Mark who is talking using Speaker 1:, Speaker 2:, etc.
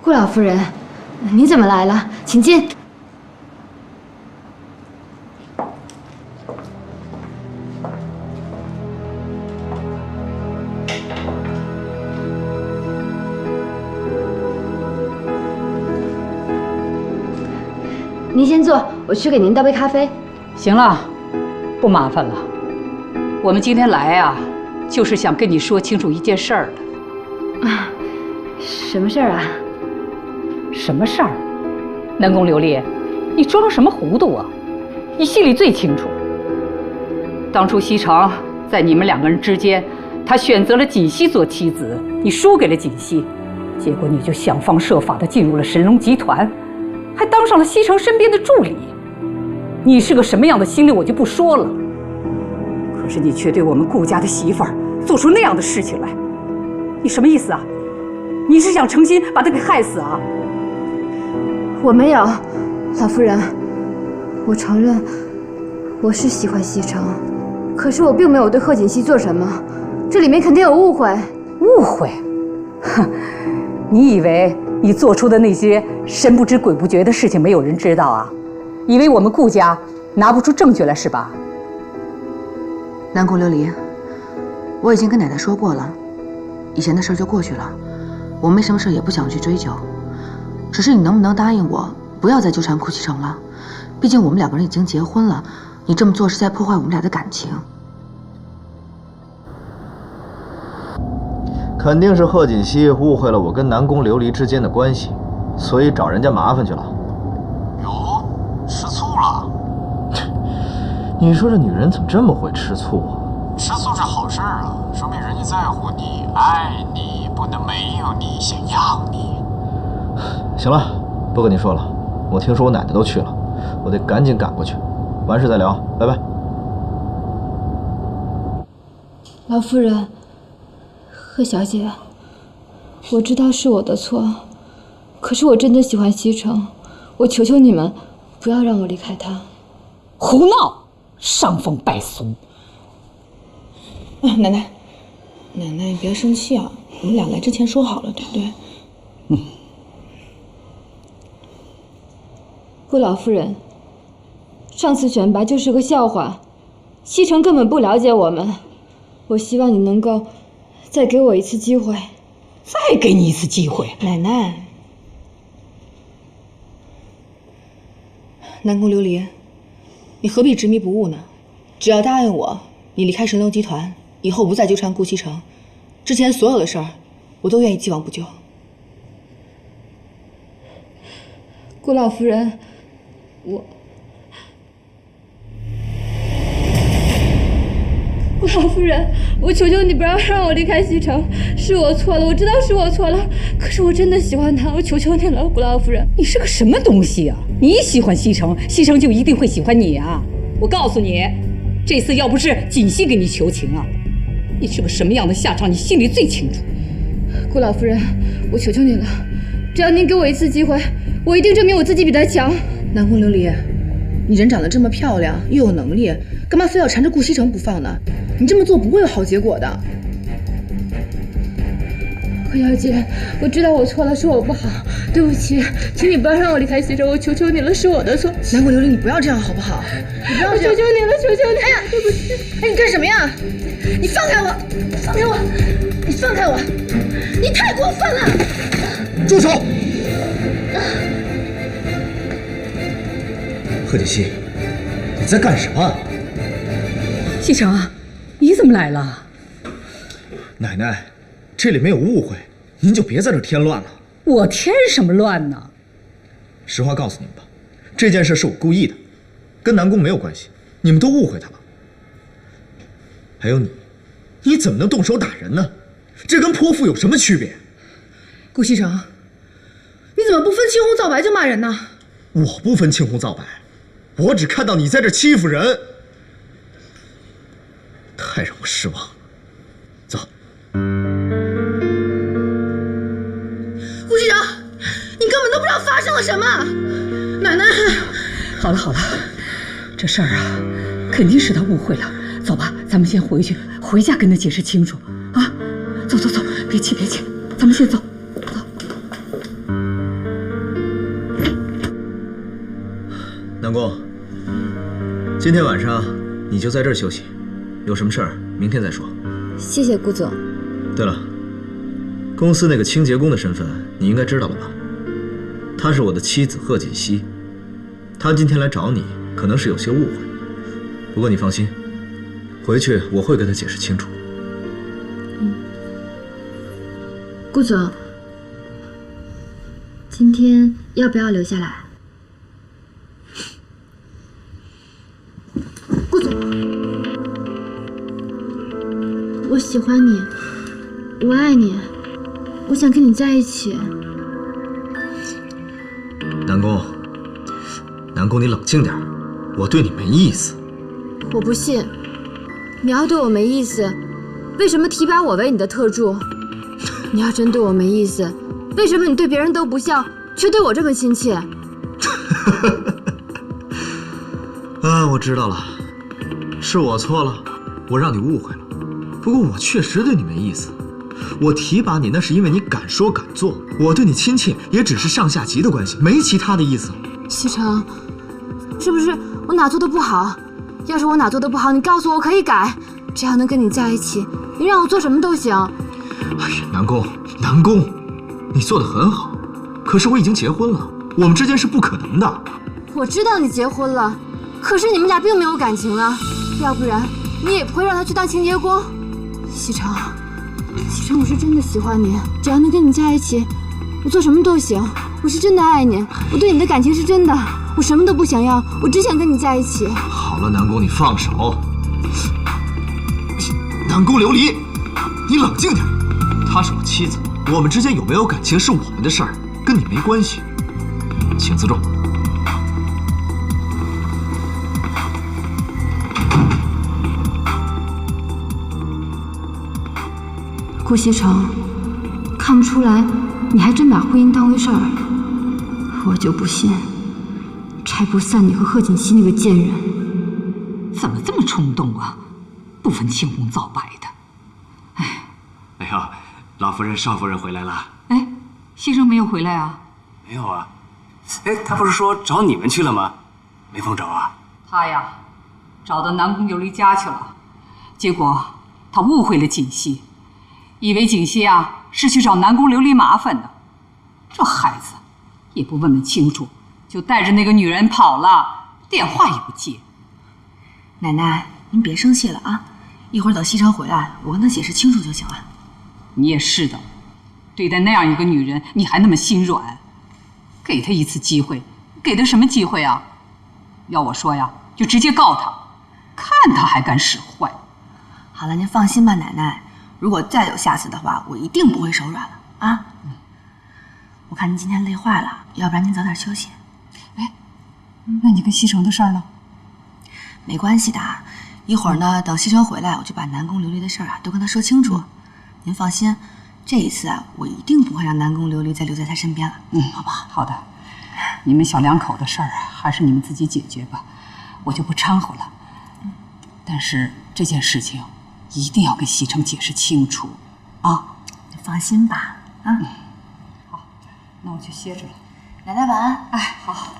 Speaker 1: 顾老夫人，你怎么来了？请进。您先坐，我去给您倒杯咖啡。
Speaker 2: 行了，不麻烦了。我们今天来啊，就是想跟你说清楚一件事儿的。
Speaker 1: 啊，什么事儿啊？
Speaker 2: 什么事儿？南宫琉璃，你装什么糊涂啊？你心里最清楚。当初西城在你们两个人之间，他选择了锦溪做妻子，你输给了锦溪，结果你就想方设法地进入了神龙集团。还当上了西城身边的助理，你是个什么样的心理我就不说了。可是你却对我们顾家的媳妇儿做出那样的事情来，你什么意思啊？你是想诚心把她给害死啊？
Speaker 1: 我没有，老夫人，我承认我是喜欢西城，可是我并没有对贺锦熙做什么，这里面肯定有误会。
Speaker 2: 误会？哼，你以为你做出的那些神不知鬼不觉的事情没有人知道啊？以为我们顾家拿不出证据来是吧？
Speaker 3: 南宫琉璃，我已经跟奶奶说过了，以前的事就过去了，我没什么事也不想去追究，只是你能不能答应我，不要再纠缠顾西城了？毕竟我们两个人已经结婚了，你这么做是在破坏我们俩的感情。
Speaker 4: 肯定是贺锦熙误会了我跟南宫琉璃之间的关系，所以找人家麻烦去了。
Speaker 5: 哟，吃醋了？
Speaker 4: 你说这女人怎么这么会吃醋啊？
Speaker 5: 吃醋是好事啊，说明人家在乎你、爱你，不能没有你，想要你。
Speaker 4: 行了，不跟你说了，我听说我奶奶都去了，我得赶紧赶过去。完事再聊，拜拜。
Speaker 1: 老夫人。贺小姐，我知道是我的错，可是我真的喜欢西城，我求求你们，不要让我离开他。
Speaker 2: 胡闹，伤风败俗。
Speaker 6: 啊，奶奶，你不要生气啊，我们俩来之前说好了，对不对？
Speaker 2: 嗯。
Speaker 1: 顾老夫人，上次选拔就是个笑话，西城根本不了解我们，我希望你能够再给我一次机会。
Speaker 2: 再给你一次机会。
Speaker 6: 奶奶，南宫琉璃，你何必执迷不悟呢？只要答应我，你离开神龙集团，以后不再纠缠顾西城，之前所有的事儿，我都愿意既往不咎。
Speaker 1: 顾老夫人，顾老夫人，我求求你不要让我离开西城，是我错了，我知道是我错了，可是我真的喜欢他，我求求你了，顾老夫人。
Speaker 2: 你是个什么东西啊？你喜欢西城，西城就一定会喜欢你啊？我告诉你，这次要不是锦溪给你求情啊，你是个什么样的下场，你心里最清楚。
Speaker 1: 顾老夫人，我求求你了，只要您给我一次机会，我一定证明我自己比他强。
Speaker 6: 南宫琉璃，你人长得这么漂亮，又有能力，干嘛非要缠着顾西城不放呢？你这么做不会有好结果的。
Speaker 1: 贺小姐，我知道我错了，是我不好，对不起，请你不要让我离开西城，我求求你了，是我的错。
Speaker 6: 南宫琉璃，你不要这样好不好？你不要这样，
Speaker 1: 我求求你了，求求你！
Speaker 6: 哎呀，对不起！哎，你干什么呀？你放开我！放开我！你放开我！你太过分了！
Speaker 4: 住手！贺锦熙，你在干什么？
Speaker 2: 西城啊，你怎么来了？
Speaker 4: 奶奶，这里没有误会，您就别在这添乱了。
Speaker 2: 我添什么乱呢？
Speaker 4: 实话告诉你们吧，这件事是我故意的，跟南宫没有关系，你们都误会他了。还有你怎么能动手打人呢？这跟泼妇有什么区别？
Speaker 6: 顾西城，你怎么不分青红皂白就骂人呢？
Speaker 4: 我不分青红皂白，我只看到你在这欺负人，太让我失望了。走。
Speaker 6: 顾西城，你根本都不知道发生了什么。奶奶，
Speaker 2: 好了，这事儿啊，肯定是他误会了。走吧，咱们先回去，回家跟他解释清楚啊！走，别急，咱们先走。
Speaker 4: 南宫，今天晚上你就在这儿休息，有什么事儿明天再说。
Speaker 1: 谢谢顾总。
Speaker 4: 对了，公司那个清洁工的身份你应该知道了吧？她是我的妻子贺锦熙，她今天来找你，可能是有些误会。不过你放心，回去我会跟她解释清楚。
Speaker 1: 顾总，今天要不要留下来？顾总，我喜欢你，我爱你，我想跟你在一起。
Speaker 4: 南宫，南宫，你冷静点，我对你没意思。
Speaker 1: 我不信，你要对我没意思，为什么提拔我为你的特助？你要真对我没意思，为什么你对别人都不像，却对我这么亲切？
Speaker 4: 啊，我知道了，是我错了，我让你误会了。不过我确实对你没意思，我提拔你那是因为你敢说敢做，我对你亲切也只是上下级的关系，没其他的意思。
Speaker 1: 西城，是不是我哪做的不好？要是我哪做的不好，你告诉我，我可以改。只要能跟你在一起，你让我做什么都行。
Speaker 4: 哎呀，南宫，南宫，你做得很好，可是我已经结婚了，我们之间是不可能的。
Speaker 1: 我知道你结婚了，可是你们俩并没有感情啊，要不然你也不会让他去当清洁工。西城，西城，我是真的喜欢你，只要能跟你在一起，我做什么都行。我是真的爱你，我对你的感情是真的，我什么都不想要，我只想跟你在一起。
Speaker 4: 好了，南宫，你放手。南宫琉璃，你冷静点。她是我妻子，我们之间有没有感情是我们的事儿，跟你没关系。请自重。
Speaker 1: 顾西城，看不出来，你还真把婚姻当回事儿。我就不信，拆不散你和贺锦熙那个贱人。
Speaker 2: 怎么这么冲动啊？不分青红皂白的。
Speaker 7: 哎呀，老夫人、少夫人回来了。
Speaker 2: 哎，西城没有回来啊？
Speaker 7: 没有啊。哎，他不是说找你们去了吗？没碰着啊？
Speaker 2: 他呀，找到南宫琉璃家去了，结果他误会了锦溪，以为锦溪啊是去找南宫琉璃麻烦的。这孩子也不问问清楚，就带着那个女人跑了，电话也不接。
Speaker 6: 奶奶，您别生气了啊，一会儿等西城回来，我跟他解释清楚就行了。
Speaker 2: 你也是的，对待那样一个女人，你还那么心软，给她一次机会，给她什么机会啊？要我说呀，就直接告她，看她还敢使坏。
Speaker 6: 好了，您放心吧，奶奶，如果再有下次的话，我一定不会手软了啊。我看您今天累坏了，要不然您早点休息。
Speaker 2: 哎，那你跟西城的事儿呢？
Speaker 6: 没关系的，一会儿呢，等西城回来，我就把南宫琉璃的事儿都跟他说清楚。您放心，这一次我一定不会让南宫琉璃再留在他身边了。好不好？
Speaker 2: 好的，你们小两口的事儿还是你们自己解决吧，我就不掺和了。但是这件事情一定要跟西城解释清楚啊！
Speaker 6: 你放心吧，啊。
Speaker 2: 好，那我去歇着了。
Speaker 6: 奶奶晚安。
Speaker 2: 哎，好。